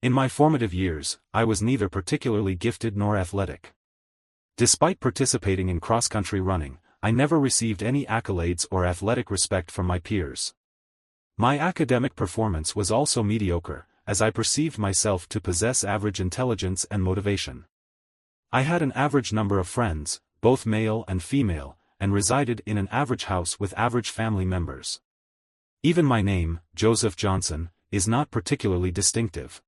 In my formative years, I was neither particularly gifted nor athletic. Despite participating in cross-country running, I never received any accolades or athletic respect from my peers. My academic performance was also mediocre, as I perceived myself to possess average intelligence and motivation. I had an average number of friends, both male and female, and resided in an average house with average family members. Even my name, Joseph Johnson, is not particularly distinctive.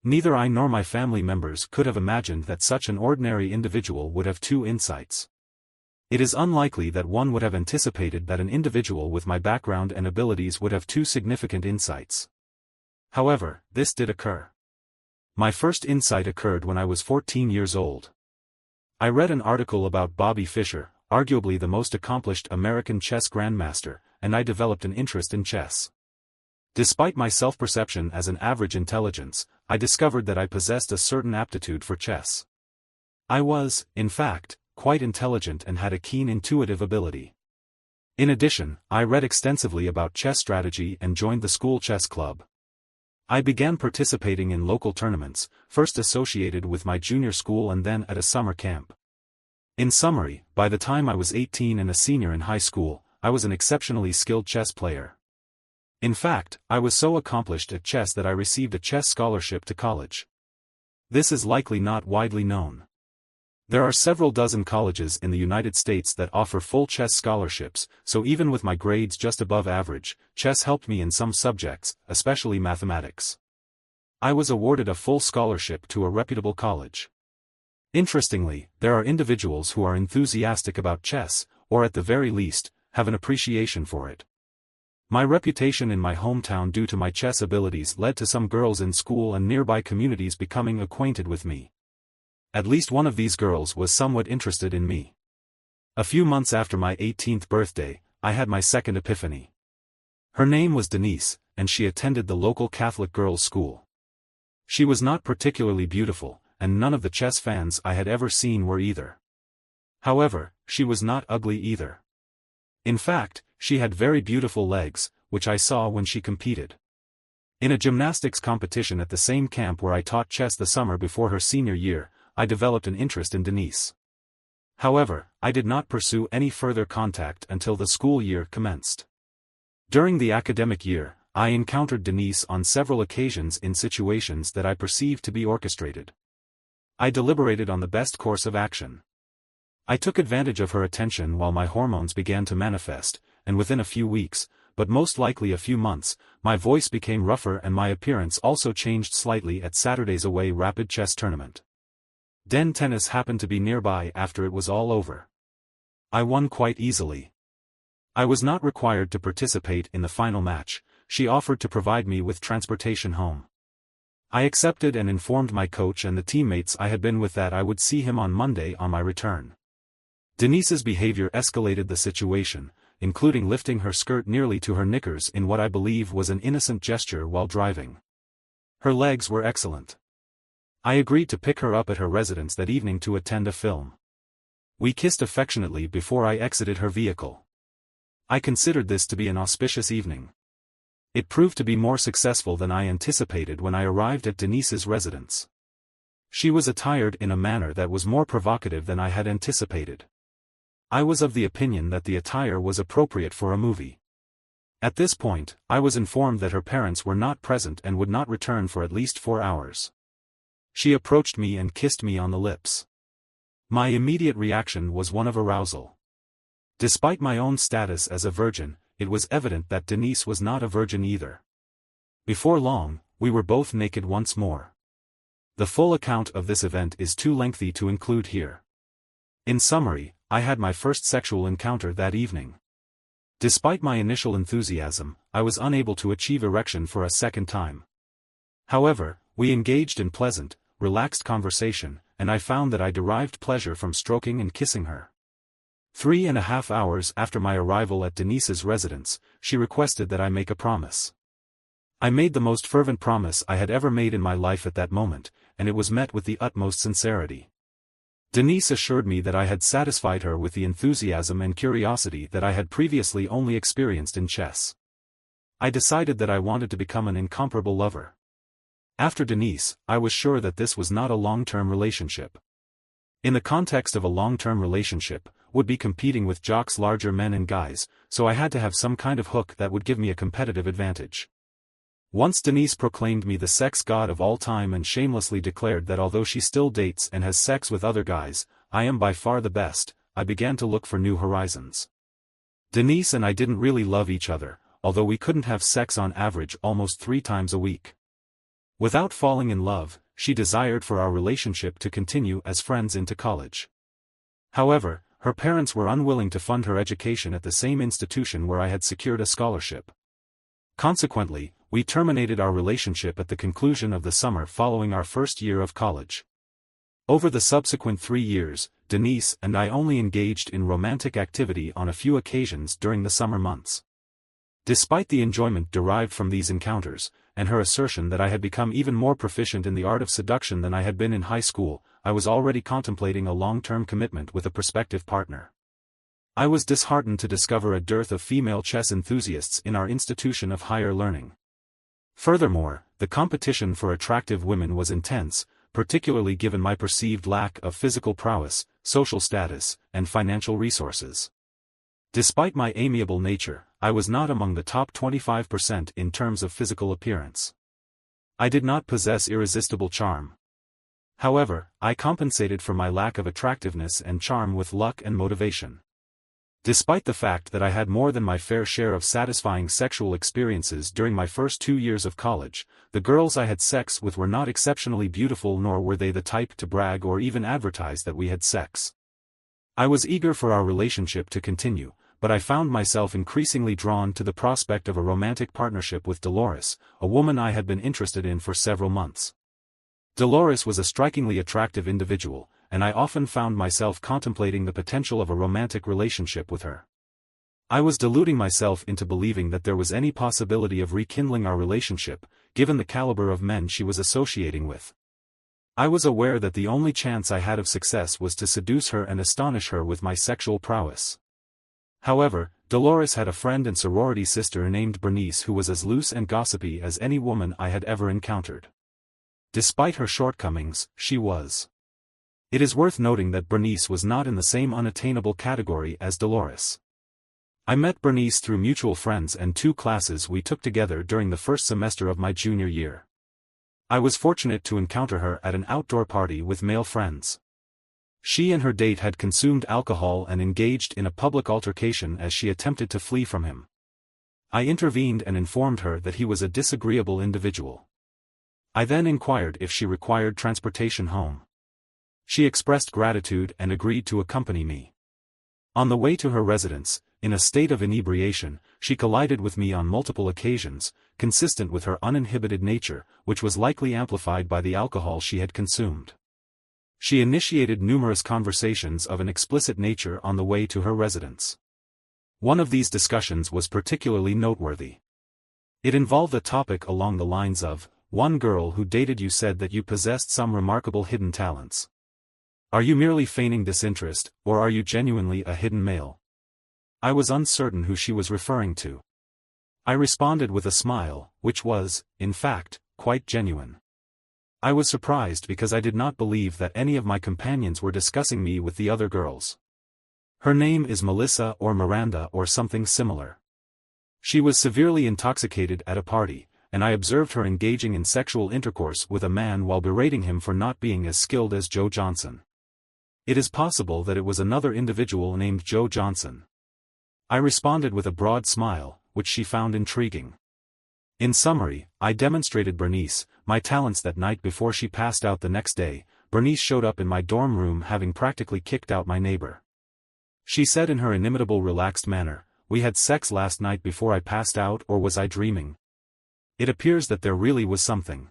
Neither I nor my family members could have imagined that such an ordinary individual would have two insights. It is unlikely that one would have anticipated that an individual with my background and abilities would have two significant insights. However, this did occur. My first insight occurred when I was 14 years old. I read an article about Bobby Fischer, arguably the most accomplished American chess grandmaster, and I developed an interest in chess. Despite my self-perception as an average intelligence, I discovered that I possessed a certain aptitude for chess. I was, in fact, quite intelligent and had a keen intuitive ability. In addition, I read extensively about chess strategy and joined the school chess club. I began participating in local tournaments, first associated with my junior school and then at a summer camp. In summary, by the time I was 18 and a senior in high school, I was an exceptionally skilled chess player. In fact, I was so accomplished at chess that I received a chess scholarship to college. This is likely not widely known. There are several dozen colleges in the United States that offer full chess scholarships, so even with my grades just above average, chess helped me in some subjects, especially mathematics. I was awarded a full scholarship to a reputable college. Interestingly, there are individuals who are enthusiastic about chess, or at the very least, have an appreciation for it. My reputation in my hometown due to my chess abilities led to some girls in school and nearby communities becoming acquainted with me. At least one of these girls was somewhat interested in me. A few months after my 18th birthday, I had my second epiphany. Her name was Denise, and she attended the local Catholic girls' school. She was not particularly beautiful, and none of the chess fans I had ever seen were either. However, she was not ugly either. In fact, she had very beautiful legs, which I saw when she competed. In a gymnastics competition at the same camp where I taught chess the summer before her senior year, I developed an interest in Denise. However, I did not pursue any further contact until the school year commenced. During the academic year, I encountered Denise on several occasions in situations that I perceived to be orchestrated. I deliberated on the best course of action. I took advantage of her attention while my hormones began to manifest, and within a few weeks, but most likely a few months, my voice became rougher and my appearance also changed slightly at Saturday's away rapid chess tournament. Den tennis happened to be nearby after it was all over. I won quite easily. I was not required to participate in the final match. She offered to provide me with transportation home. I accepted and informed my coach and the teammates I had been with that I would see him on Monday on my return. Denise's behavior escalated the situation, including lifting her skirt nearly to her knickers in what I believe was an innocent gesture while driving. Her legs were excellent. I agreed to pick her up at her residence that evening to attend a film. We kissed affectionately before I exited her vehicle. I considered this to be an auspicious evening. It proved to be more successful than I anticipated when I arrived at Denise's residence. She was attired in a manner that was more provocative than I had anticipated. I was of the opinion that the attire was appropriate for a movie. At this point, I was informed that her parents were not present and would not return for at least 4 hours. She approached me and kissed me on the lips. My immediate reaction was one of arousal. Despite my own status as a virgin, it was evident that Denise was not a virgin either. Before long, we were both naked once more. The full account of this event is too lengthy to include here. In summary, I had my first sexual encounter that evening. Despite my initial enthusiasm, I was unable to achieve erection for a second time. However, we engaged in pleasant, relaxed conversation, and I found that I derived pleasure from stroking and kissing her. 3.5 hours after my arrival at Denise's residence, she requested that I make a promise. I made the most fervent promise I had ever made in my life at that moment, and it was met with the utmost sincerity. Denise assured me that I had satisfied her with the enthusiasm and curiosity that I had previously only experienced in chess. I decided that I wanted to become an incomparable lover. After Denise, I was sure that this was not a long-term relationship. In the context of a long-term relationship, would be competing with jocks larger men and guys, so I had to have some kind of hook that would give me a competitive advantage. Once Denise proclaimed me the sex god of all time and shamelessly declared that although she still dates and has sex with other guys, I am by far the best, I began to look for new horizons. Denise and I didn't really love each other, although we couldn't have sex on average almost 3 times a week. Without falling in love, she desired for our relationship to continue as friends into college. However, her parents were unwilling to fund her education at the same institution where I had secured a scholarship. Consequently, we terminated our relationship at the conclusion of the summer following our first year of college. Over the subsequent 3 years, Denise and I only engaged in romantic activity on a few occasions during the summer months. Despite the enjoyment derived from these encounters, and her assertion that I had become even more proficient in the art of seduction than I had been in high school, I was already contemplating a long-term commitment with a prospective partner. I was disheartened to discover a dearth of female chess enthusiasts in our institution of higher learning. Furthermore, the competition for attractive women was intense, particularly given my perceived lack of physical prowess, social status, and financial resources. Despite my amiable nature, I was not among the top 25% in terms of physical appearance. I did not possess irresistible charm. However, I compensated for my lack of attractiveness and charm with luck and motivation. Despite the fact that I had more than my fair share of satisfying sexual experiences during my first 2 years of college, the girls I had sex with were not exceptionally beautiful, nor were they the type to brag or even advertise that we had sex. I was eager for our relationship to continue, but I found myself increasingly drawn to the prospect of a romantic partnership with Dolores, a woman I had been interested in for several months. Dolores was a strikingly attractive individual, and I often found myself contemplating the potential of a romantic relationship with her. I was deluding myself into believing that there was any possibility of rekindling our relationship, given the caliber of men she was associating with. I was aware that the only chance I had of success was to seduce her and astonish her with my sexual prowess. However, Dolores had a friend and sorority sister named Bernice who was as loose and gossipy as any woman I had ever encountered. Despite her shortcomings, she was. It is worth noting that Bernice was not in the same unattainable category as Dolores. I met Bernice through mutual friends and 2 classes we took together during the first semester of my junior year. I was fortunate to encounter her at an outdoor party with male friends. She and her date had consumed alcohol and engaged in a public altercation as she attempted to flee from him. I intervened and informed her that he was a disagreeable individual. I then inquired if she required transportation home. She expressed gratitude and agreed to accompany me. On the way to her residence, in a state of inebriation, she collided with me on multiple occasions, consistent with her uninhibited nature, which was likely amplified by the alcohol she had consumed. She initiated numerous conversations of an explicit nature on the way to her residence. One of these discussions was particularly noteworthy. It involved a topic along the lines of, "One girl who dated you said that you possessed some remarkable hidden talents. Are you merely feigning disinterest, or are you genuinely a hidden male?" I was uncertain who she was referring to. I responded with a smile, which was, in fact, quite genuine. I was surprised because I did not believe that any of my companions were discussing me with the other girls. Her name is Melissa or Miranda or something similar. She was severely intoxicated at a party, and I observed her engaging in sexual intercourse with a man while berating him for not being as skilled as Joe Johnson. It is possible that it was another individual named Joe Johnson. I responded with a broad smile, which she found intriguing. In summary, I demonstrated Bernice my talents that night before she passed out the next day. Bernice showed up in my dorm room having practically kicked out my neighbor. She said in her inimitable relaxed manner, "We had sex last night before I passed out, or was I dreaming? It appears that there really was something."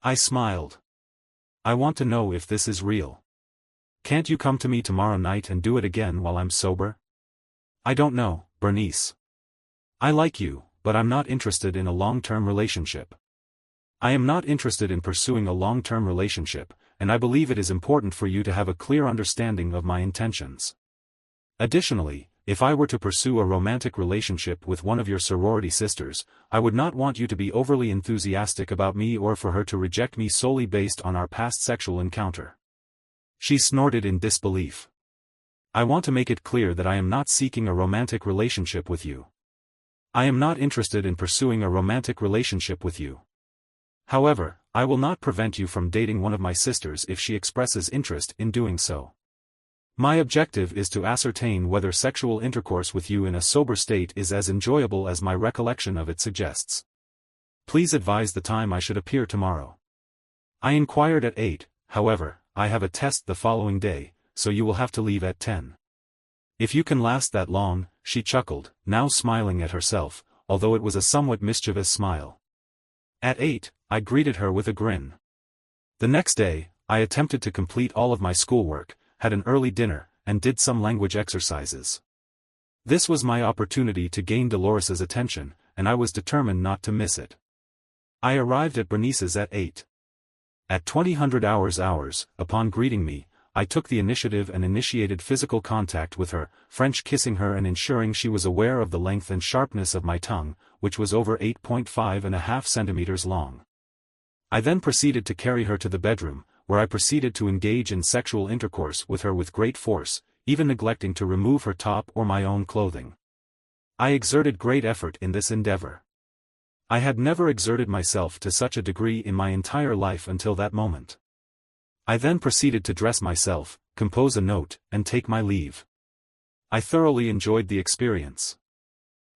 I smiled. "I want to know if this is real. Can't you come to me tomorrow night and do it again while I'm sober?" "I don't know, Bernice. I like you, but I'm not interested in a long-term relationship. I am not interested in pursuing a long-term relationship, and I believe it is important for you to have a clear understanding of my intentions. Additionally, if I were to pursue a romantic relationship with one of your sorority sisters, I would not want you to be overly enthusiastic about me or for her to reject me solely based on our past sexual encounter. She snorted in disbelief. I want to make it clear that I am not seeking a romantic relationship with you. I am not interested in pursuing a romantic relationship with you. However, I will not prevent you from dating one of my sisters if she expresses interest in doing so. My objective is to ascertain whether sexual intercourse with you in a sober state is as enjoyable as my recollection of it suggests. Please advise the time I should appear tomorrow. I inquired at 8, however, I have a test the following day, so you will have to leave at 10. If you can last that long, she chuckled, now smiling at herself, although it was a somewhat mischievous smile. At 8, I greeted her with a grin. The next day, I attempted to complete all of my schoolwork, had an early dinner, and did some language exercises. This was my opportunity to gain Dolores's attention, and I was determined not to miss it. I arrived at Bernice's at 8. At 2000 hours, upon greeting me, I took the initiative and initiated physical contact with her, French kissing her and ensuring she was aware of the length and sharpness of my tongue, which was over 8.5 centimeters long. I then proceeded to carry her to the bedroom, where I proceeded to engage in sexual intercourse with her with great force, even neglecting to remove her top or my own clothing. I exerted great effort in this endeavor. I had never exerted myself to such a degree in my entire life until that moment. I then proceeded to dress myself, compose a note, and take my leave. I thoroughly enjoyed the experience.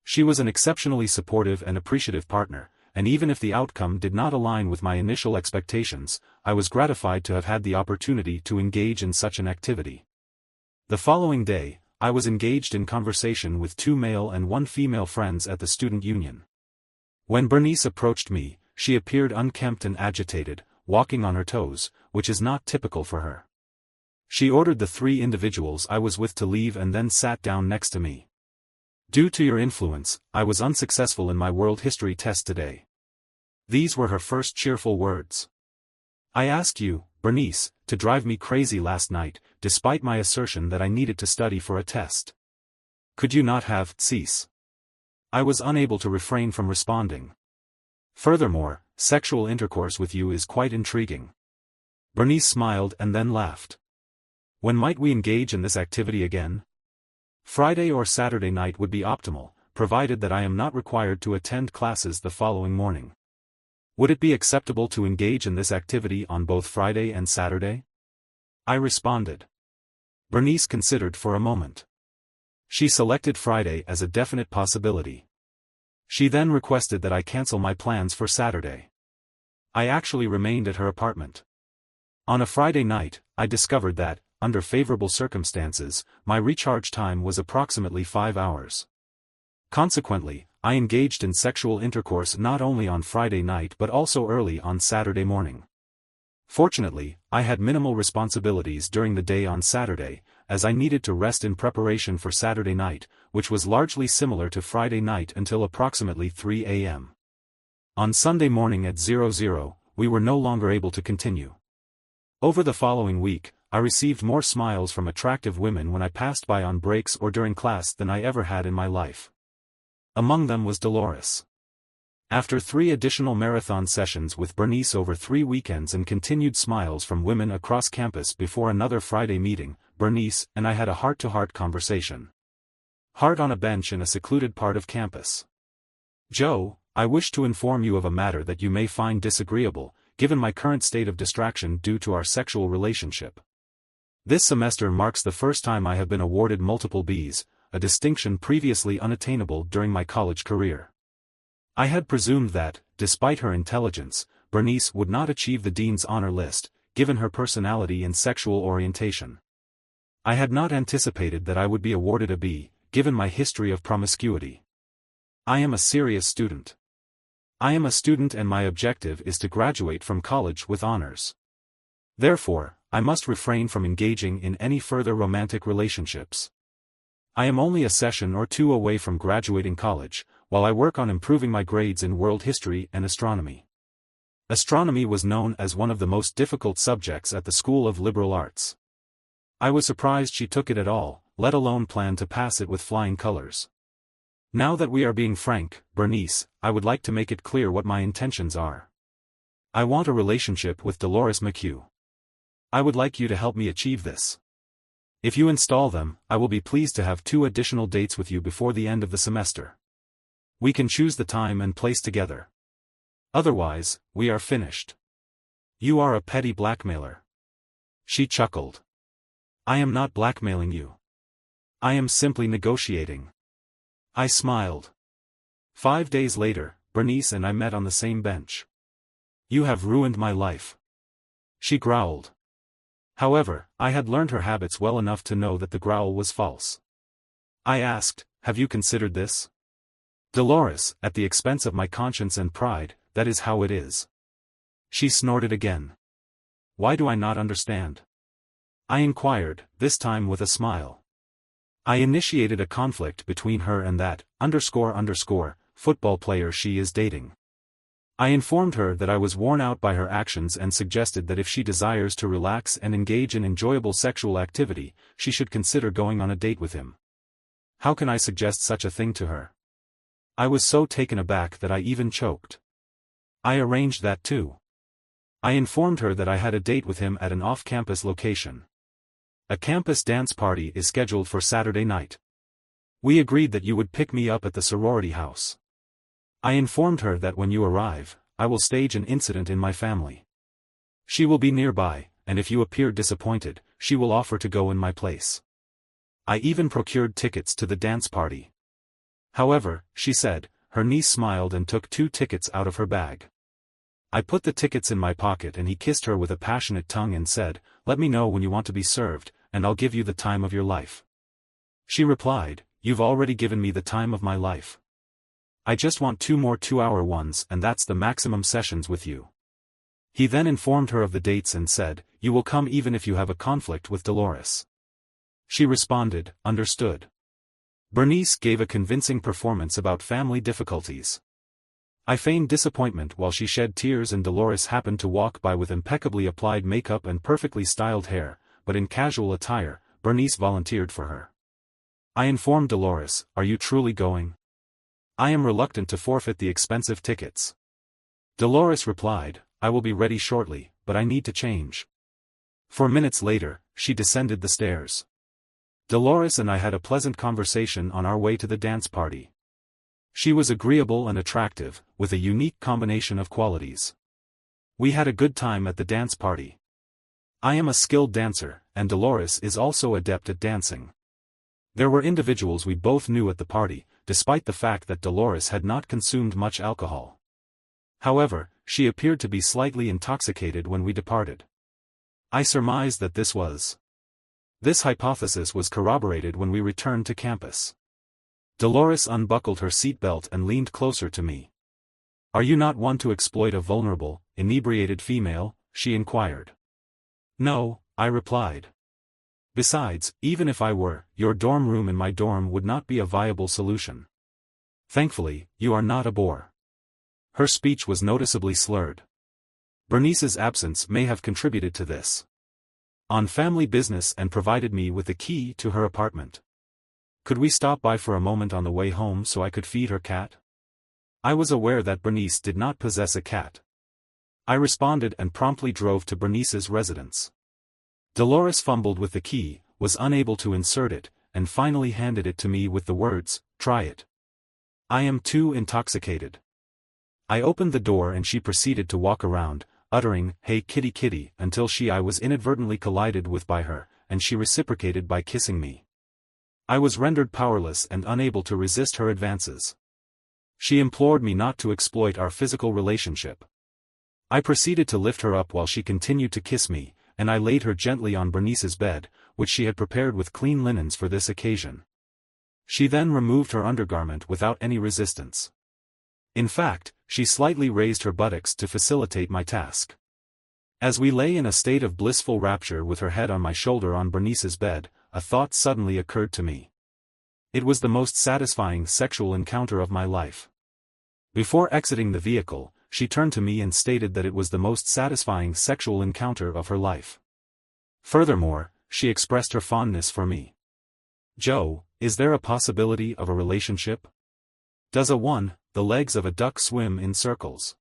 She was an exceptionally supportive and appreciative partner, and even if the outcome did not align with my initial expectations, I was gratified to have had the opportunity to engage in such an activity. The following day, I was engaged in conversation with 2 male and 1 female friends at the student union. When Bernice approached me, she appeared unkempt and agitated, walking on her toes, which is not typical for her. She ordered the 3 individuals I was with to leave and then sat down next to me. Due to your influence, I was unsuccessful in my world history test today. These were her first cheerful words. I asked you, Bernice, to drive me crazy last night, despite my assertion that I needed to study for a test. Could you not have cease? I was unable to refrain from responding. Furthermore, sexual intercourse with you is quite intriguing. Bernice smiled and then laughed. When might we engage in this activity again? Friday or Saturday night would be optimal, provided that I am not required to attend classes the following morning. Would it be acceptable to engage in this activity on both Friday and Saturday? I responded. Bernice considered for a moment. She selected Friday as a definite possibility. She then requested that I cancel my plans for Saturday. I actually remained at her apartment. On a Friday night, I discovered that, under favorable circumstances, my recharge time was approximately 5 hours. Consequently, I engaged in sexual intercourse not only on Friday night but also early on Saturday morning. Fortunately, I had minimal responsibilities during the day on Saturday, as I needed to rest in preparation for Saturday night, which was largely similar to Friday night until approximately 3 a.m. On Sunday morning at 00, we were no longer able to continue. Over the following week, I received more smiles from attractive women when I passed by on breaks or during class than I ever had in my life. Among them was Dolores. After 3 additional marathon sessions with Bernice over 3 weekends and continued smiles from women across campus before another Friday meeting, Bernice and I had a heart-to-heart conversation. Heart on a bench in a secluded part of campus. Joe, I wish to inform you of a matter that you may find disagreeable, given my current state of distraction due to our sexual relationship. This semester marks the first time I have been awarded multiple Bs, a distinction previously unattainable during my college career. I had presumed that, despite her intelligence, Bernice would not achieve the dean's honor list, given her personality and sexual orientation. I had not anticipated that I would be awarded a B, given my history of promiscuity. I am a serious student. I am a student and my objective is to graduate from college with honors. Therefore, I must refrain from engaging in any further romantic relationships. I am only a session or 2 away from graduating college, while I work on improving my grades in world history and astronomy. Astronomy was known as one of the most difficult subjects at the School of Liberal Arts. I was surprised she took it at all, let alone plan to pass it with flying colors. Now that we are being frank, Bernice, I would like to make it clear what my intentions are. I want a relationship with Dolores McHugh. I would like you to help me achieve this. If you install them, I will be pleased to have 2 additional dates with you before the end of the semester. We can choose the time and place together. Otherwise, we are finished. You are a petty blackmailer. She chuckled. I am not blackmailing you. I am simply negotiating. I smiled. 5 days later, Bernice and I met on the same bench. You have ruined my life. She growled. However, I had learned her habits well enough to know that the growl was false. I asked, have you considered this? Dolores, at the expense of my conscience and pride, that is how it is. She snorted again. Why do I not understand? I inquired, this time with a smile. I initiated a conflict between her and that, football player she is dating. I informed her that I was worn out by her actions and suggested that if she desires to relax and engage in enjoyable sexual activity, she should consider going on a date with him. How can I suggest such a thing to her? I was so taken aback that I even choked. I arranged that too. I informed her that I had a date with him at an off-campus location. A campus dance party is scheduled for Saturday night. We agreed that you would pick me up at the sorority house. I informed her that when you arrive, I will stage an incident in my family. She will be nearby, and if you appear disappointed, she will offer to go in my place. I even procured tickets to the dance party. However, she said, her niece smiled and took 2 tickets out of her bag. I put the tickets in my pocket and he kissed her with a passionate tongue and said, let me know when you want to be served, and I'll give you the time of your life. She replied, you've already given me the time of my life. I just want 2 more 2-hour ones and that's the maximum sessions with you. He then informed her of the dates and said, you will come even if you have a conflict with Dolores. She responded, understood. Bernice gave a convincing performance about family difficulties. I feigned disappointment while she shed tears and Dolores happened to walk by with impeccably applied makeup and perfectly styled hair, but in casual attire, Bernice volunteered for her. I informed Dolores, are you truly going? I am reluctant to forfeit the expensive tickets. Dolores replied, I will be ready shortly, but I need to change. 4 minutes later, she descended the stairs. Dolores and I had a pleasant conversation on our way to the dance party. She was agreeable and attractive, with a unique combination of qualities. We had a good time at the dance party. I am a skilled dancer, and Dolores is also adept at dancing. There were individuals we both knew at the party, despite the fact that Dolores had not consumed much alcohol. However, she appeared to be slightly intoxicated when we departed. I surmised that This hypothesis was corroborated when we returned to campus. Dolores unbuckled her seatbelt and leaned closer to me. Are you not one to exploit a vulnerable, inebriated female? She inquired. No, I replied. Besides, even if I were, your dorm room in my dorm would not be a viable solution. Thankfully, you are not a bore. Her speech was noticeably slurred. Bernice's absence may have contributed to this. On family business and provided me with the key to her apartment. Could we stop by for a moment on the way home so I could feed her cat? I was aware that Bernice did not possess a cat. I responded and promptly drove to Bernice's residence. Dolores fumbled with the key, was unable to insert it, and finally handed it to me with the words, try it. I am too intoxicated. I opened the door and she proceeded to walk around, uttering, hey kitty kitty, until I was inadvertently collided with by her, and she reciprocated by kissing me. I was rendered powerless and unable to resist her advances. She implored me not to exploit our physical relationship. I proceeded to lift her up while she continued to kiss me, and I laid her gently on Bernice's bed, which she had prepared with clean linens for this occasion. She then removed her undergarment without any resistance. In fact, she slightly raised her buttocks to facilitate my task. As we lay in a state of blissful rapture with her head on my shoulder on Bernice's bed, a thought suddenly occurred to me. It was the most satisfying sexual encounter of my life. Before exiting the vehicle, she turned to me and stated that it was the most satisfying sexual encounter of her life. Furthermore, she expressed her fondness for me. Joe, is there a possibility of a relationship? Does the legs of a duck swim in circles?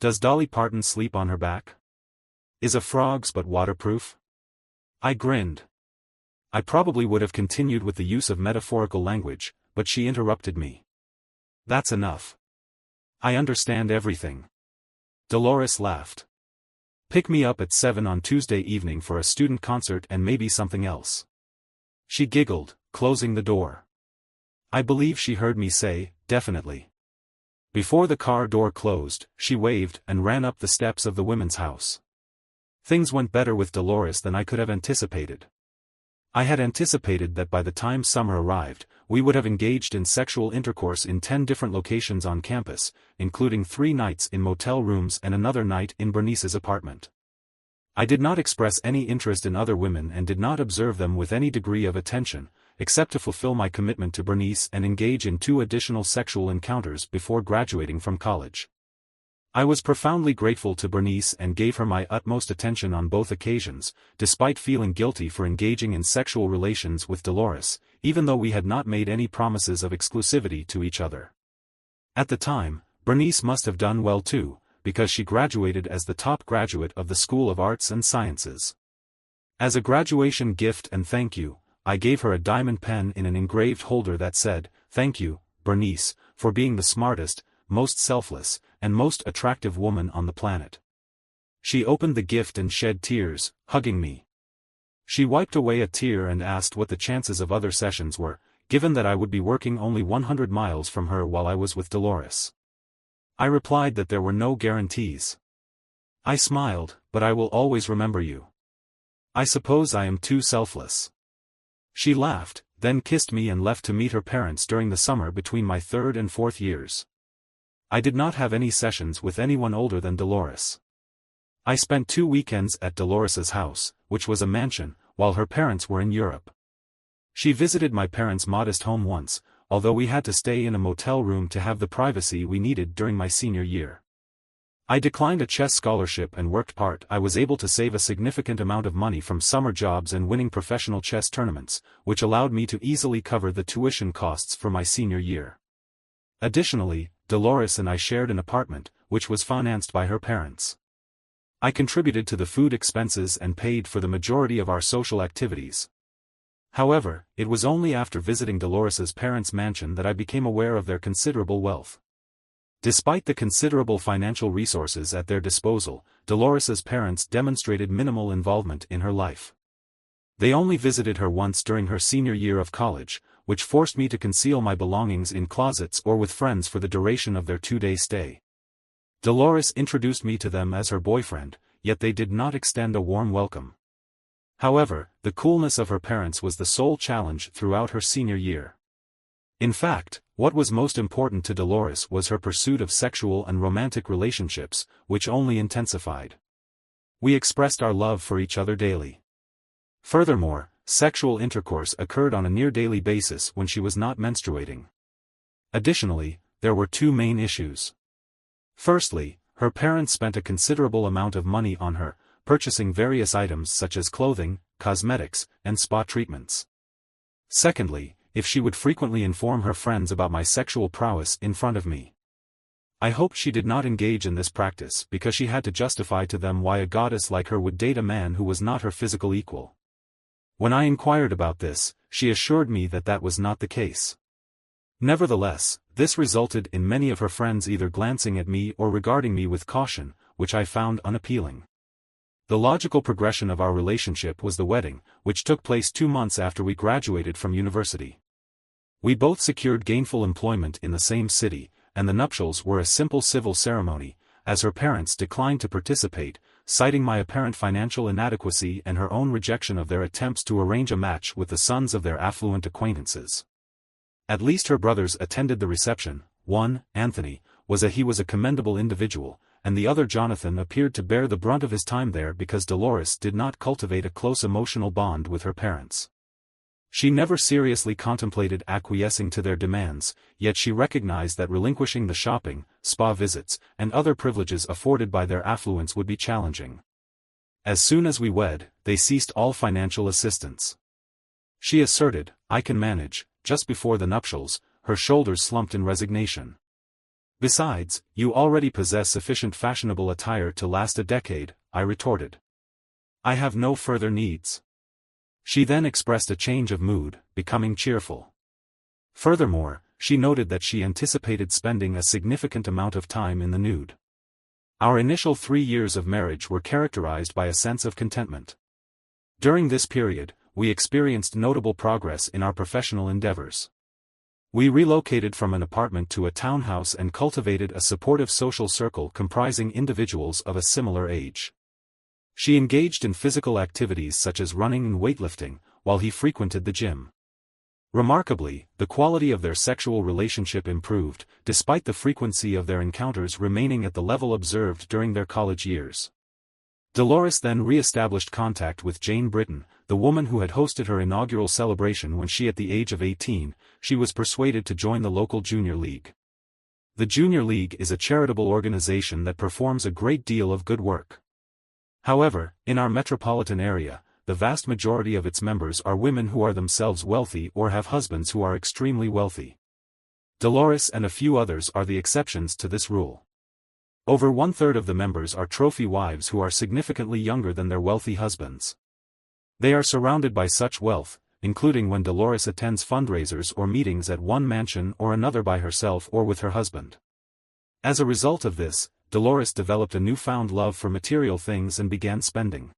Does Dolly Parton sleep on her back? Is a frog's butt waterproof? I grinned. I probably would have continued with the use of metaphorical language, but she interrupted me. That's enough. I understand everything. Dolores laughed. Pick me up at 7 on Tuesday evening for a student concert and maybe something else. She giggled, closing the door. I believe she heard me say, definitely. Before the car door closed, she waved and ran up the steps of the women's house. Things went better with Dolores than I could have anticipated. I had anticipated that by the time summer arrived, we would have engaged in sexual intercourse in 10 different locations on campus, including 3 nights in motel rooms and another night in Bernice's apartment. I did not express any interest in other women and did not observe them with any degree of attention, except to fulfill my commitment to Bernice and engage in 2 additional sexual encounters before graduating from college. I was profoundly grateful to Bernice and gave her my utmost attention on both occasions, despite feeling guilty for engaging in sexual relations with Dolores, even though we had not made any promises of exclusivity to each other. At the time, Bernice must have done well too, because she graduated as the top graduate of the School of Arts and Sciences. As a graduation gift and thank you, I gave her a diamond pen in an engraved holder that said, "Thank you, Bernice, for being the smartest, most selfless, and most attractive woman on the planet." She opened the gift and shed tears, hugging me. She wiped away a tear and asked what the chances of other sessions were, given that I would be working only 100 miles from her while I was with Dolores. I replied that there were no guarantees. I smiled, but I will always remember you. I suppose I am too selfless. She laughed, then kissed me and left to meet her parents during the summer between my 3rd and 4th years. I did not have any sessions with anyone older than Dolores. I spent 2 weekends at Dolores's house, which was a mansion, while her parents were in Europe. She visited my parents' modest home once, although we had to stay in a motel room to have the privacy we needed during my senior year. I declined a chess scholarship and worked part. I was able to save a significant amount of money from summer jobs and winning professional chess tournaments, which allowed me to easily cover the tuition costs for my senior year. Additionally, Dolores and I shared an apartment, which was financed by her parents. I contributed to the food expenses and paid for the majority of our social activities. However, it was only after visiting Dolores's parents' mansion that I became aware of their considerable wealth. Despite the considerable financial resources at their disposal, Dolores's parents demonstrated minimal involvement in her life. They only visited her once during her senior year of college, which forced me to conceal my belongings in closets or with friends for the duration of their 2-day stay. Dolores introduced me to them as her boyfriend, yet they did not extend a warm welcome. However, the coolness of her parents was the sole challenge throughout her senior year. In fact, what was most important to Dolores was her pursuit of sexual and romantic relationships, which only intensified. We expressed our love for each other daily. Furthermore, sexual intercourse occurred on a near-daily basis when she was not menstruating. Additionally, there were 2 main issues. Firstly, her parents spent a considerable amount of money on her, purchasing various items such as clothing, cosmetics, and spa treatments. Secondly, if she would frequently inform her friends about my sexual prowess in front of me. I hoped she did not engage in this practice because she had to justify to them why a goddess like her would date a man who was not her physical equal. When I inquired about this, she assured me that that was not the case. Nevertheless, this resulted in many of her friends either glancing at me or regarding me with caution, which I found unappealing. The logical progression of our relationship was the wedding, which took place 2 months after we graduated from university. We both secured gainful employment in the same city, and the nuptials were a simple civil ceremony, as her parents declined to participate, citing my apparent financial inadequacy and her own rejection of their attempts to arrange a match with the sons of their affluent acquaintances. At least her brothers attended the reception. One, Anthony, was a commendable individual, and the other Jonathan appeared to bear the brunt of his time there because Dolores did not cultivate a close emotional bond with her parents. She never seriously contemplated acquiescing to their demands, yet she recognized that relinquishing the shopping, spa visits, and other privileges afforded by their affluence would be challenging. As soon as we wed, they ceased all financial assistance. She asserted, "I can manage." Just before the nuptials, her shoulders slumped in resignation. "Besides, you already possess sufficient fashionable attire to last a decade," I retorted. "I have no further needs." She then expressed a change of mood, becoming cheerful. Furthermore, she noted that she anticipated spending a significant amount of time in the nude. Our initial 3 years of marriage were characterized by a sense of contentment. During this period, we experienced notable progress in our professional endeavors. We relocated from an apartment to a townhouse and cultivated a supportive social circle comprising individuals of a similar age. She engaged in physical activities such as running and weightlifting, while he frequented the gym. Remarkably, the quality of their sexual relationship improved, despite the frequency of their encounters remaining at the level observed during their college years. Dolores then re-established contact with Jane Britton, the woman who had hosted her inaugural celebration when she, at the age of 18, she was persuaded to join the local Junior League. The Junior League is a charitable organization that performs a great deal of good work. However, in our metropolitan area, the vast majority of its members are women who are themselves wealthy or have husbands who are extremely wealthy. Dolores and a few others are the exceptions to this rule. Over 1/3 of the members are trophy wives who are significantly younger than their wealthy husbands. They are surrounded by such wealth, including when Dolores attends fundraisers or meetings at one mansion or another by herself or with her husband. As a result of this, Dolores developed a newfound love for material things and began spending.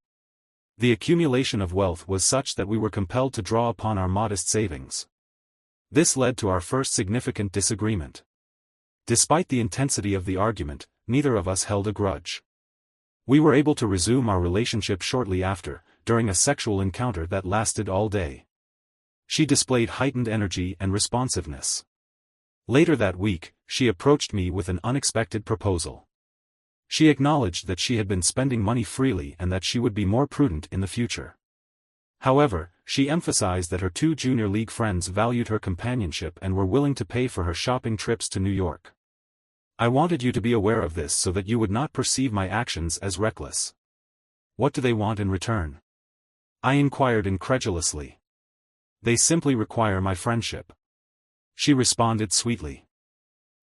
The accumulation of wealth was such that we were compelled to draw upon our modest savings. This led to our first significant disagreement. Despite the intensity of the argument, neither of us held a grudge. We were able to resume our relationship shortly after, during a sexual encounter that lasted all day. She displayed heightened energy and responsiveness. Later that week, she approached me with an unexpected proposal. She acknowledged that she had been spending money freely and that she would be more prudent in the future. However, she emphasized that her 2 Junior League friends valued her companionship and were willing to pay for her shopping trips to New York. "I wanted you to be aware of this so that you would not perceive my actions as reckless." "What do they want in return?" I inquired incredulously. "They simply require my friendship," she responded sweetly.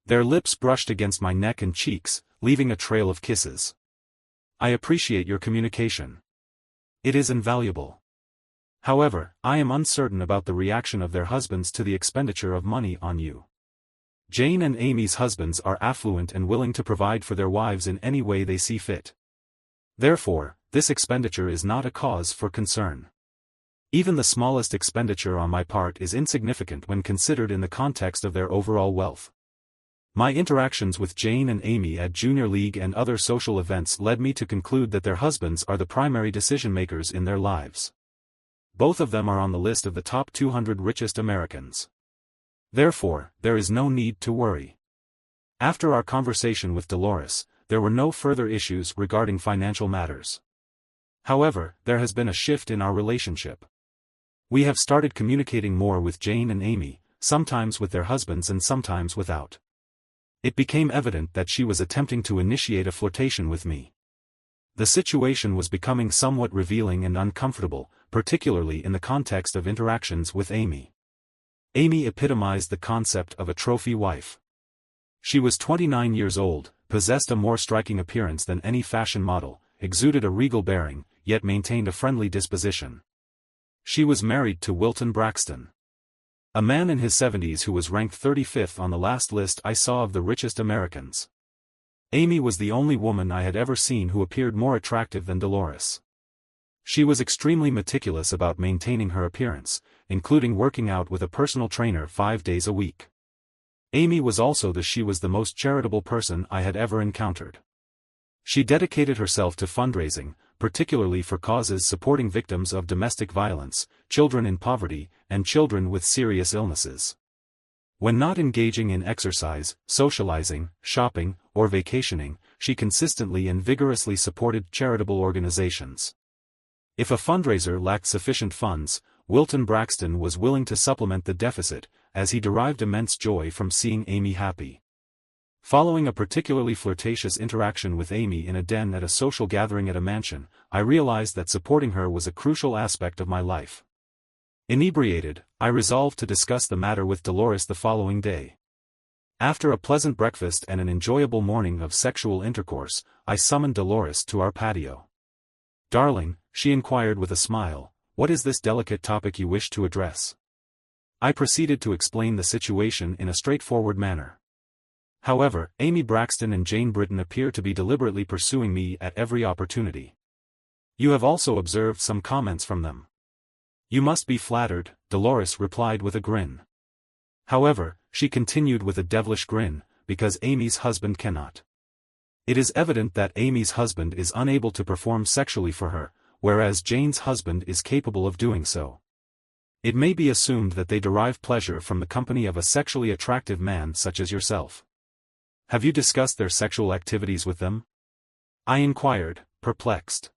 Their lips brushed against my neck and cheeks, leaving a trail of kisses. "I appreciate your communication. It is invaluable. However, I am uncertain about the reaction of their husbands to the expenditure of money on you. Jane and Amy's husbands are affluent and willing to provide for their wives in any way they see fit. Therefore, this expenditure is not a cause for concern. Even the smallest expenditure on my part is insignificant when considered in the context of their overall wealth." My interactions with Jane and Amy at Junior League and other social events led me to conclude that their husbands are the primary decision-makers in their lives. Both of them are on the list of the top 200 richest Americans. Therefore, there is no need to worry. After our conversation with Dolores, there were no further issues regarding financial matters. However, there has been a shift in our relationship. We have started communicating more with Jane and Amy, sometimes with their husbands and sometimes without. It became evident that she was attempting to initiate a flirtation with me. The situation was becoming somewhat revealing and uncomfortable, particularly in the context of interactions with Amy. Amy epitomized the concept of a trophy wife. She was 29 years old, possessed a more striking appearance than any fashion model, exuded a regal bearing, yet maintained a friendly disposition. She was married to Wilton Braxton, a man in his 70s who was ranked 35th on the last list I saw of the richest Americans. Amy was the only woman I had ever seen who appeared more attractive than Dolores. She was extremely meticulous about maintaining her appearance, including working out with a personal trainer 5 days a week. Amy was also she was the most charitable person I had ever encountered. She dedicated herself to fundraising, particularly for causes supporting victims of domestic violence, children in poverty, and children with serious illnesses. When not engaging in exercise, socializing, shopping, or vacationing, she consistently and vigorously supported charitable organizations. If a fundraiser lacked sufficient funds, Wilton Braxton was willing to supplement the deficit, as he derived immense joy from seeing Amy happy. Following a particularly flirtatious interaction with Amy in a den at a social gathering at a mansion, I realized that supporting her was a crucial aspect of my life. Inebriated, I resolved to discuss the matter with Dolores the following day. After a pleasant breakfast and an enjoyable morning of sexual intercourse, I summoned Dolores to our patio. "Darling," she inquired with a smile, "what is this delicate topic you wish to address?" I proceeded to explain the situation in a straightforward manner. However, Amy Braxton and Jane Britton appear to be deliberately pursuing me at every opportunity. "You have also observed some comments from them." "You must be flattered," Dolores replied with a grin. However, she continued with a devilish grin, because Amy's husband cannot. It is evident that Amy's husband is unable to perform sexually for her, whereas Jane's husband is capable of doing so. It may be assumed that they derive pleasure from the company of a sexually attractive man such as yourself. "Have you discussed their sexual activities with them?" I inquired, perplexed.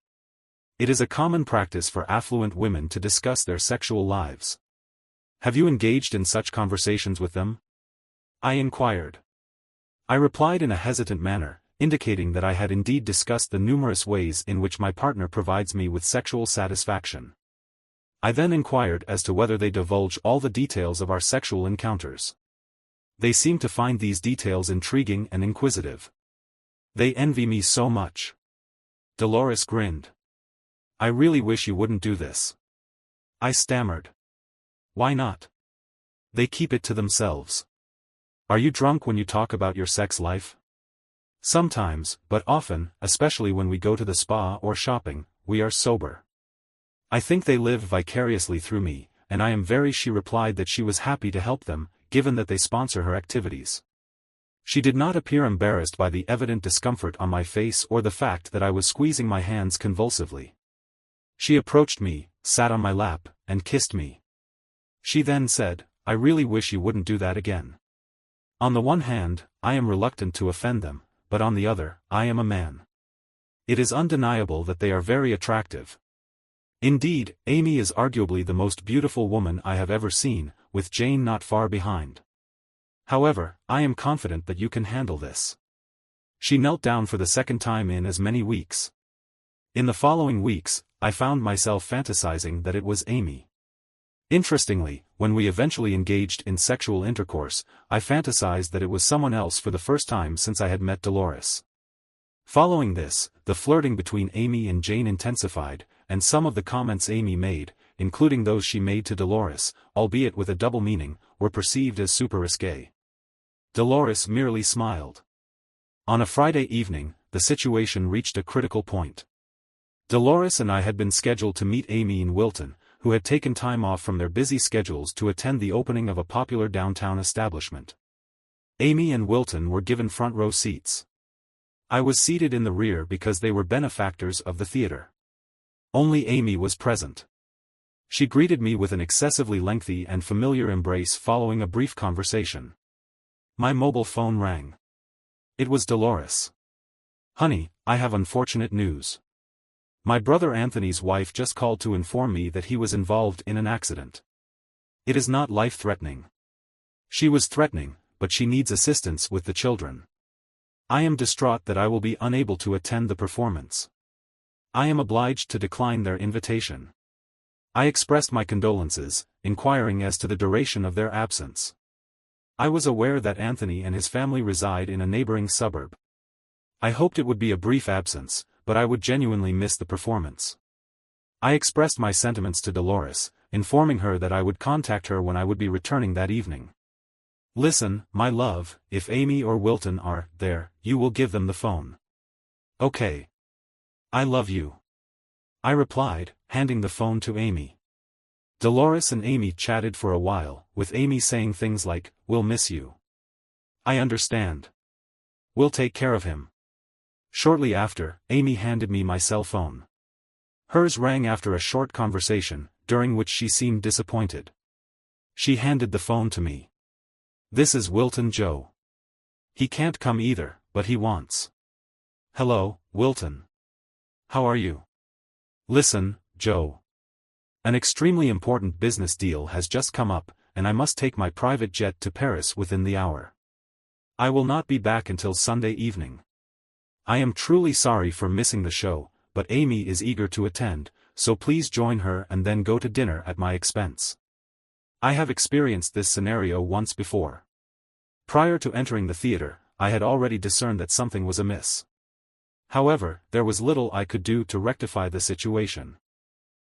It is a common practice for affluent women to discuss their sexual lives. "Have you engaged in such conversations with them?" I inquired. I replied in a hesitant manner, indicating that I had indeed discussed the numerous ways in which my partner provides me with sexual satisfaction. I then inquired as to whether they divulge all the details of our sexual encounters. They seem to find these details intriguing and inquisitive. "They envy me so much." Dolores grinned. "I really wish you wouldn't do this." I stammered. "Why not?" "They keep it to themselves." "Are you drunk when you talk about your sex life?" "Sometimes, but often, especially when we go to the spa or shopping, we are sober." "I think they live vicariously through me, and I am very." She replied that she was happy to help them, given that they sponsor her activities. She did not appear embarrassed by the evident discomfort on my face or the fact that I was squeezing my hands convulsively. She approached me, sat on my lap, and kissed me. She then said, "I really wish you wouldn't do that again. On the one hand, I am reluctant to offend them, but on the other, I am a man. It is undeniable that they are very attractive. Indeed, Amy is arguably the most beautiful woman I have ever seen, with Jane not far behind. However, I am confident that you can handle this." She knelt down for the second time in as many weeks. In the following weeks, I found myself fantasizing that it was Amy. Interestingly, when we eventually engaged in sexual intercourse, I fantasized that it was someone else for the first time since I had met Dolores. Following this, the flirting between Amy and Jane intensified, and some of the comments Amy made, including those she made to Dolores, albeit with a double meaning, were perceived as super risque. Dolores merely smiled. On a Friday evening, the situation reached a critical point. Dolores and I had been scheduled to meet Amy in Wilton, who had taken time off from their busy schedules to attend the opening of a popular downtown establishment. Amy and Wilton were given front row seats. I was seated in the rear because they were benefactors of the theater. Only Amy was present. She greeted me with an excessively lengthy and familiar embrace following a brief conversation. My mobile phone rang. It was Dolores. "Honey, I have unfortunate news. My brother Anthony's wife just called to inform me that he was involved in an accident. It is not life-threatening. She was threatening, but she needs assistance with the children. I am distraught that I will be unable to attend the performance. I am obliged to decline their invitation." I expressed my condolences, inquiring as to the duration of their absence. I was aware that Anthony and his family reside in a neighboring suburb. I hoped it would be a brief absence, but I would genuinely miss the performance. I expressed my sentiments to Dolores, informing her that I would contact her when I would be returning that evening. "Listen, my love, if Amy or Wilton are there, you will give them the phone. Okay. I love you," I replied, handing the phone to Amy. Dolores and Amy chatted for a while, with Amy saying things like, "We'll miss you." "I understand. We'll take care of him." Shortly after, Amy handed me my cell phone. Hers rang after a short conversation, during which she seemed disappointed. She handed the phone to me. "This is Wilton Joe. He can't come either, but he wants." "Hello, Wilton. How are you?" "Listen, Joe. An extremely important business deal has just come up, and I must take my private jet to Paris within the hour. I will not be back until Sunday evening. I am truly sorry for missing the show, but Amy is eager to attend, so please join her and then go to dinner at my expense." I have experienced this scenario once before. Prior to entering the theater, I had already discerned that something was amiss. However, there was little I could do to rectify the situation.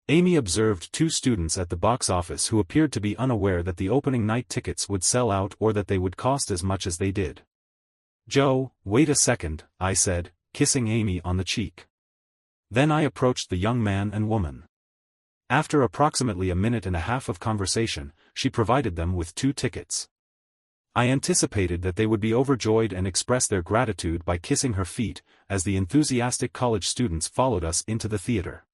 Amy observed two students at the box office who appeared to be unaware that the opening night tickets would sell out or that they would cost as much as they did. "Joe, wait a second," I said, kissing Amy on the cheek. Then I approached the young man and woman. After approximately a minute and a half of conversation, she provided them with 2 tickets. I anticipated that they would be overjoyed and express their gratitude by kissing her feet, as the enthusiastic college students followed us into the theater.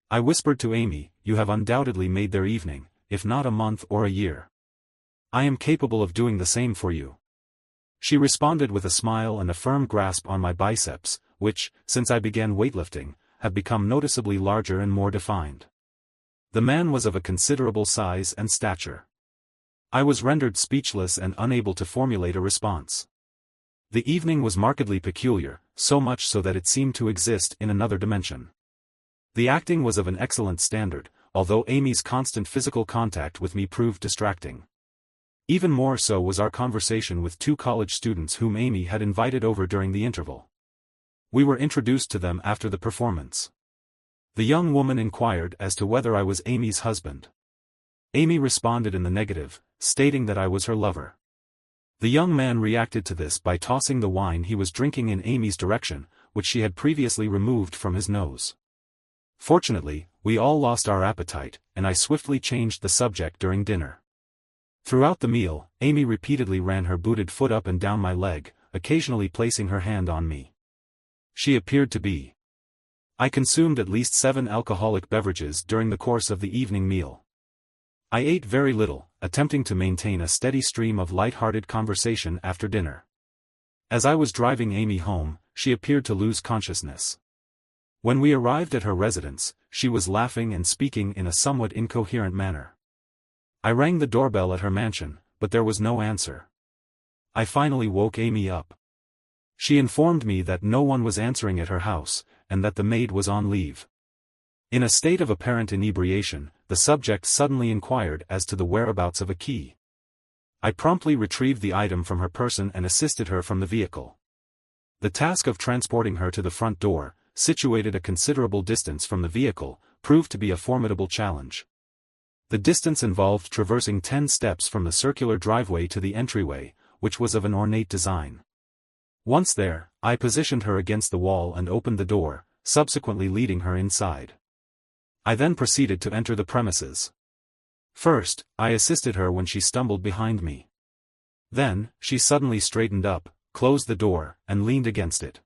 I whispered to Amy, "You have undoubtedly made their evening, if not a month or a year. I am capable of doing the same for you." She responded with a smile and a firm grasp on my biceps, which, since I began weightlifting, have become noticeably larger and more defined. The man was of a considerable size and stature. I was rendered speechless and unable to formulate a response. The evening was markedly peculiar, so much so that it seemed to exist in another dimension. The acting was of an excellent standard, although Amy's constant physical contact with me proved distracting. Even more so was our conversation with 2 college students whom Amy had invited over during the interval. We were introduced to them after the performance. The young woman inquired as to whether I was Amy's husband. Amy responded in the negative, stating that I was her lover. The young man reacted to this by tossing the wine he was drinking in Amy's direction, which she had previously removed from his nose. Fortunately, we all lost our appetite, and I swiftly changed the subject during dinner. Throughout the meal, Amy repeatedly ran her booted foot up and down my leg, occasionally placing her hand on me. She appeared to be. I consumed at least 7 alcoholic beverages during the course of the evening meal. I ate very little, attempting to maintain a steady stream of light-hearted conversation after dinner. As I was driving Amy home, she appeared to lose consciousness. When we arrived at her residence, she was laughing and speaking in a somewhat incoherent manner. I rang the doorbell at her mansion, but there was no answer. I finally woke Amy up. She informed me that no one was answering at her house, and that the maid was on leave. In a state of apparent inebriation, the subject suddenly inquired as to the whereabouts of a key. I promptly retrieved the item from her person and assisted her from the vehicle. The task of transporting her to the front door, situated a considerable distance from the vehicle, proved to be a formidable challenge. The distance involved traversing 10 steps from the circular driveway to the entryway, which was of an ornate design. Once there, I positioned her against the wall and opened the door, subsequently leading her inside. I then proceeded to enter the premises. First, I assisted her when she stumbled behind me. Then, she suddenly straightened up, closed the door, and leaned against it.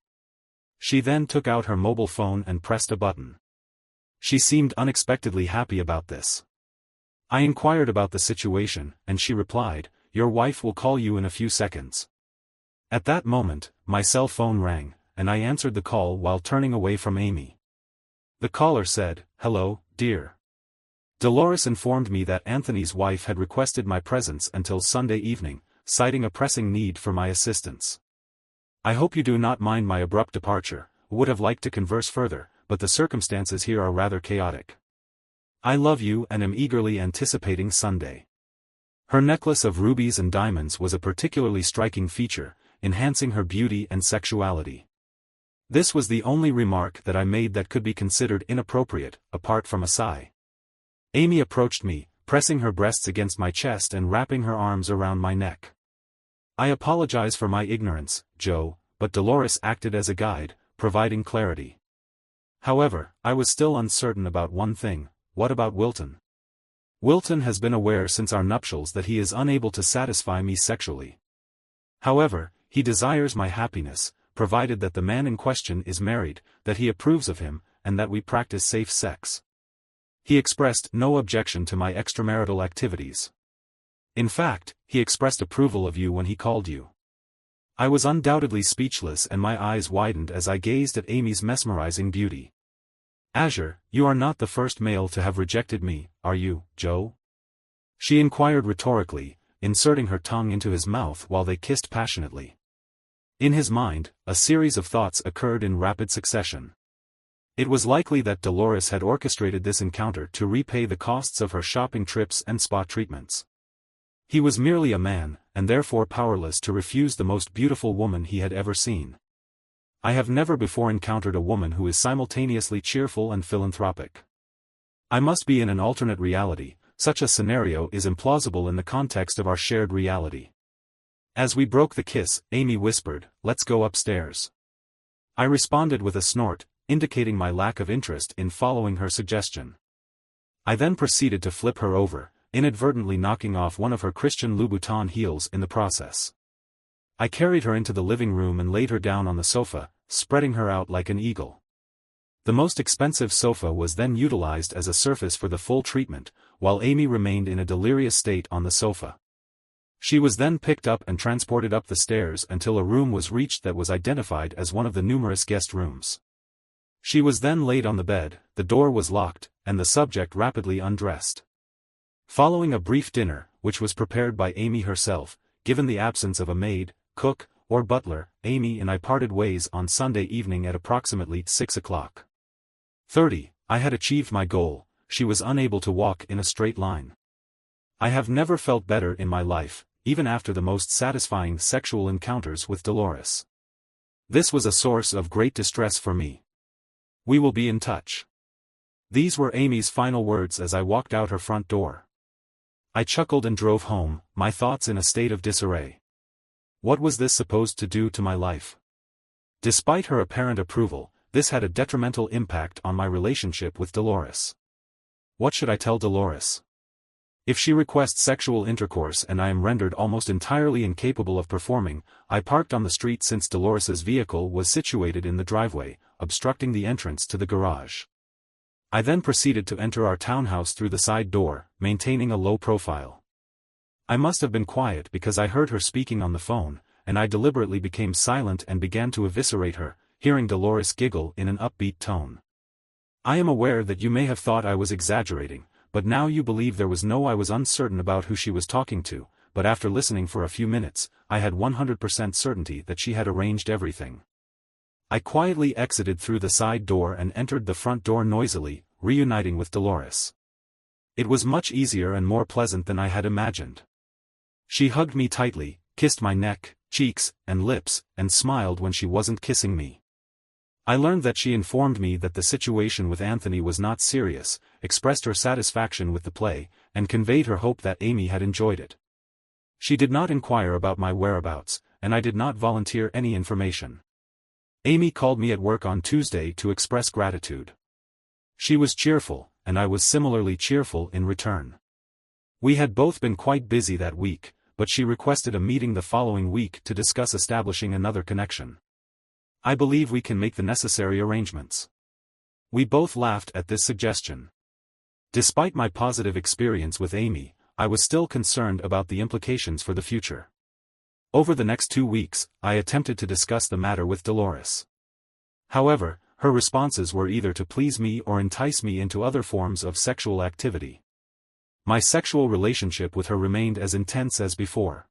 She then took out her mobile phone and pressed a button. She seemed unexpectedly happy about this. I inquired about the situation, and she replied, "Your wife will call you in a few seconds." At that moment, my cell phone rang, and I answered the call while turning away from Amy. The caller said, "Hello, dear. Dolores informed me that Anthony's wife had requested my presence until Sunday evening, citing a pressing need for my assistance. I hope you do not mind my abrupt departure. Would have liked to converse further, but the circumstances here are rather chaotic. I love you and am eagerly anticipating Sunday." Her necklace of rubies and diamonds was a particularly striking feature, enhancing her beauty and sexuality. This was the only remark that I made that could be considered inappropriate, apart from a sigh. Amy approached me, pressing her breasts against my chest and wrapping her arms around my neck. "I apologize for my ignorance, Joe," but Dolores acted as a guide, providing clarity. However, I was still uncertain about one thing: what about Wilton? Wilton has been aware since our nuptials that he is unable to satisfy me sexually. However, he desires my happiness, provided that the man in question is married, that he approves of him, and that we practice safe sex. He expressed no objection to my extramarital activities. In fact, he expressed approval of you when he called you. I was undoubtedly speechless and my eyes widened as I gazed at Amy's mesmerizing beauty. "Azure, you are not the first male to have rejected me, are you, Joe?" she inquired rhetorically, inserting her tongue into his mouth while they kissed passionately. In his mind, a series of thoughts occurred in rapid succession. It was likely that Dolores had orchestrated this encounter to repay the costs of her shopping trips and spa treatments. He was merely a man, and therefore powerless to refuse the most beautiful woman he had ever seen. I have never before encountered a woman who is simultaneously cheerful and philanthropic. I must be in an alternate reality. Such a scenario is implausible in the context of our shared reality. As we broke the kiss, Amy whispered, "Let's go upstairs." I responded with a snort, indicating my lack of interest in following her suggestion. I then proceeded to flip her over, inadvertently knocking off one of her Christian Louboutin heels in the process. I carried her into the living room and laid her down on the sofa, spreading her out like an eagle. The most expensive sofa was then utilized as a surface for the full treatment, while Amy remained in a delirious state on the sofa. She was then picked up and transported up the stairs until a room was reached that was identified as one of the numerous guest rooms. She was then laid on the bed, the door was locked, and the subject rapidly undressed. Following a brief dinner, which was prepared by Amy herself, given the absence of a maid, cook, or butler, Amy and I parted ways on Sunday evening at approximately 6:30. I had achieved my goal. She was unable to walk in a straight line. I have never felt better in my life, even after the most satisfying sexual encounters with Dolores. This was a source of great distress for me. We will be in touch. These were Amy's final words as I walked out her front door. I chuckled and drove home, my thoughts in a state of disarray. What was this supposed to do to my life? Despite her apparent approval, this had a detrimental impact on my relationship with Dolores. What should I tell Dolores? If she requests sexual intercourse and I am rendered almost entirely incapable of performing, I parked on the street since Dolores's vehicle was situated in the driveway, obstructing the entrance to the garage. I then proceeded to enter our townhouse through the side door, maintaining a low profile. I must have been quiet because I heard her speaking on the phone, and I deliberately became silent and began to eviscerate her, hearing Dolores giggle in an upbeat tone. I am aware that you may have thought I was exaggerating, but now you believe there was no. I was uncertain about who she was talking to, but after listening for a few minutes, I had 100% certainty that she had arranged everything. I quietly exited through the side door and entered the front door noisily, reuniting with Dolores. It was much easier and more pleasant than I had imagined. She hugged me tightly, kissed my neck, cheeks, and lips, and smiled when she wasn't kissing me. I learned that she informed me that the situation with Anthony was not serious, expressed her satisfaction with the play, and conveyed her hope that Amy had enjoyed it. She did not inquire about my whereabouts, and I did not volunteer any information. Amy called me at work on Tuesday to express gratitude. She was cheerful, and I was similarly cheerful in return. We had both been quite busy that week, but she requested a meeting the following week to discuss establishing another connection. I believe we can make the necessary arrangements. We both laughed at this suggestion. Despite my positive experience with Amy, I was still concerned about the implications for the future. Over the next 2 weeks, I attempted to discuss the matter with Dolores. However, her responses were either to please me or entice me into other forms of sexual activity. My sexual relationship with her remained as intense as before.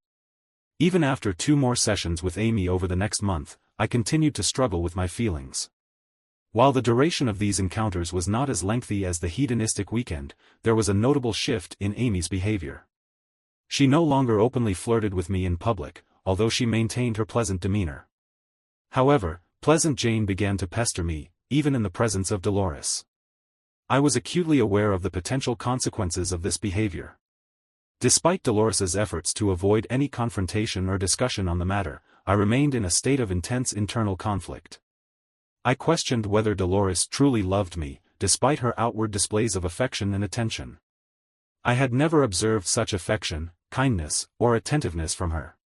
Even after 2 more sessions with Amy over the next month, I continued to struggle with my feelings. While the duration of these encounters was not as lengthy as the hedonistic weekend, there was a notable shift in Amy's behavior. She no longer openly flirted with me in public, although she maintained her pleasant demeanor. However, Pleasant Jane began to pester me, even in the presence of Dolores. I was acutely aware of the potential consequences of this behavior. Despite Dolores's efforts to avoid any confrontation or discussion on the matter, I remained in a state of intense internal conflict. I questioned whether Dolores truly loved me, despite her outward displays of affection and attention. I had never observed such affection, kindness, or attentiveness from her.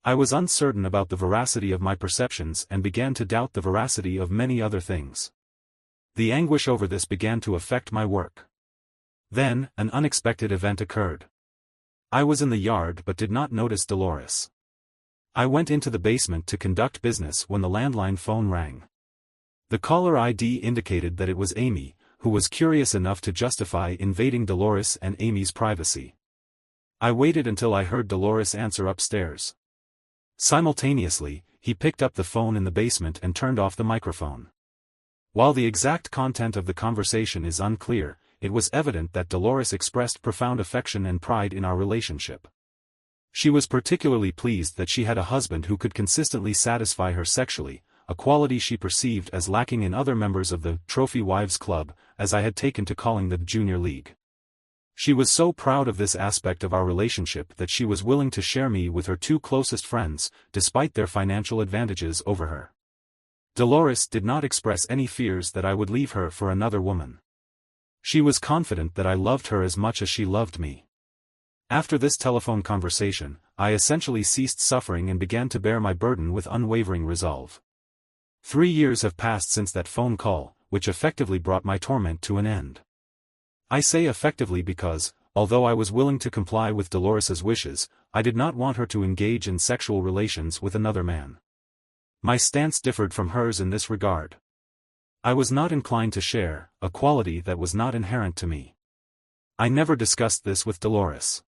I was uncertain about the veracity of my perceptions and began to doubt the veracity of many other things. The anguish over this began to affect my work. Then, an unexpected event occurred. I was in the yard but did not notice Dolores. I went into the basement to conduct business when the landline phone rang. The caller ID indicated that it was Amy, who was curious enough to justify invading Dolores and Amy's privacy. I waited until I heard Dolores answer upstairs. Simultaneously, he picked up the phone in the basement and turned off the microphone. While the exact content of the conversation is unclear, it was evident that Dolores expressed profound affection and pride in our relationship. She was particularly pleased that she had a husband who could consistently satisfy her sexually, a quality she perceived as lacking in other members of the Trophy Wives Club, as I had taken to calling the Junior League. She was so proud of this aspect of our relationship that she was willing to share me with her two closest friends, despite their financial advantages over her. Dolores did not express any fears that I would leave her for another woman. She was confident that I loved her as much as she loved me. After this telephone conversation, I essentially ceased suffering and began to bear my burden with unwavering resolve. 3 years have passed since that phone call, which effectively brought my torment to an end. I say effectively because, although I was willing to comply with Dolores's wishes, I did not want her to engage in sexual relations with another man. My stance differed from hers in this regard. I was not inclined to share, a quality that was not inherent to me. I never discussed this with Dolores.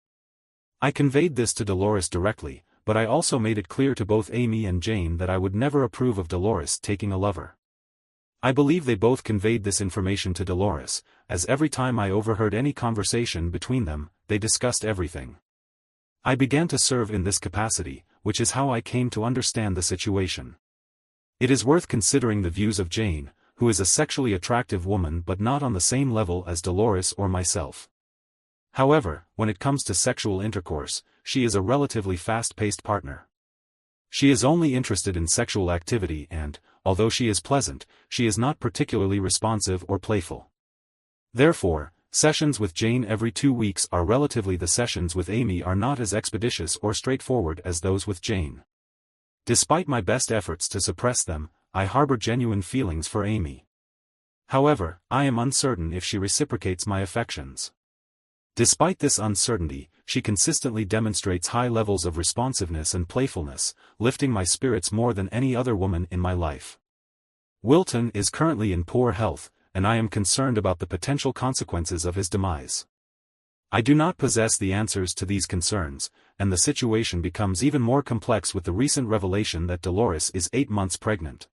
I conveyed this to Dolores directly, but I also made it clear to both Amy and Jane that I would never approve of Dolores taking a lover. I believe they both conveyed this information to Dolores, as every time I overheard any conversation between them, they discussed everything. I began to serve in this capacity, which is how I came to understand the situation. It is worth considering the views of Jane, who is a sexually attractive woman but not on the same level as Dolores or myself. However, when it comes to sexual intercourse, she is a relatively fast-paced partner. She is only interested in sexual activity and, although she is pleasant, she is not particularly responsive or playful. Therefore, sessions with Jane every 2 weeks are relatively the sessions with Amy are not as expeditious or straightforward as those with Jane. Despite my best efforts to suppress them, I harbor genuine feelings for Amy. However, I am uncertain if she reciprocates my affections. Despite this uncertainty, she consistently demonstrates high levels of responsiveness and playfulness, lifting my spirits more than any other woman in my life. Wilton is currently in poor health, and I am concerned about the potential consequences of his demise. I do not possess the answers to these concerns, and the situation becomes even more complex with the recent revelation that Dolores is 8 months pregnant.